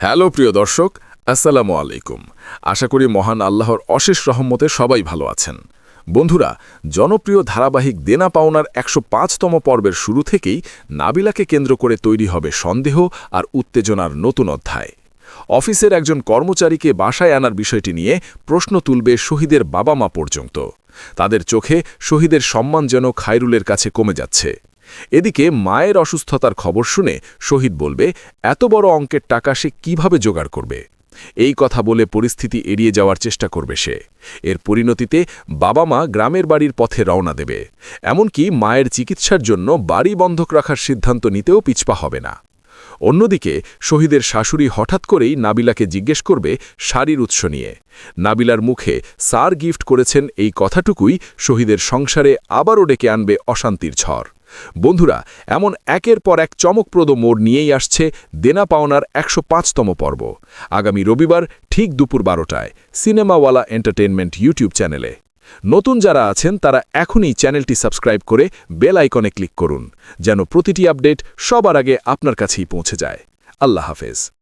Hello প্রিয় দর্শক, আসসালামু আলাইকুম। আশা করি মহান আল্লাহর অশেষ রহমতে সবাই ভালো আছেন। বন্ধুরা, জনপ্রিয় ধারাবাহিক দেনা পাওনার ১০৫তম পর্বের শুরু থেকেই নাবিলাকে কেন্দ্র করে তৈরি হবে সন্দেহ আর উত্তেজনার নতুন অধ্যায়। অফিসের একজন কর্মচারীকে বাসায় আনার বিষয়টি নিয়ে প্রশ্ন তুলবে শহীদের বাবা মা পর্যন্ত। তাদের চোখে শহীদের সম্মান যেন খায়রুলের কাছে কমে যাচ্ছে। এদিকে মায়ের অসুস্থতার খবর শুনে শহীদ বলবে, এত বড় অঙ্কের টাকা সে কিভাবে জোগাড় করবে। এই কথা বলে পরিস্থিতি এড়িয়ে যাওয়ার চেষ্টা করবে সে। এর পরিণতিতে বাবা মা গ্রামের বাড়ির পথে রওনা দেবে। এমনকি মায়ের চিকিৎসার জন্য বাড়ি বন্ধক রাখার সিদ্ধান্ত নিতেও পিছপা হবে না। অন্যদিকে শহীদের শাশুড়ি হঠাৎ করেই নাবিলাকে জিজ্ঞেস করবে শাড়ির উৎস নিয়ে। নাবিলার মুখে স্যার গিফট করেছেন এই কথাটুকুই শহীদের সংসারে আবারও ডেকে আনবে অশান্তির ঝড়। বন্ধুরা, এমন একের পর এক চমকপ্রদ মোড় নিয়েই আসছে দেনা পাওনার ১০৫তম পর্ব, আগামী রবিবার ঠিক দুপুর ১২টায় সিনেমাওয়ালা এন্টারটেইনমেন্ট ইউটিউব চ্যানেলে। নতুন যারা আছেন তারা এখনই চ্যানেলটি সাবস্ক্রাইব করে বেল আইকনে ক্লিক করুন, যেন প্রতিটি আপডেট সবার আগে আপনার কাছেই পৌঁছে যায়। আল্লাহ হাফেজ।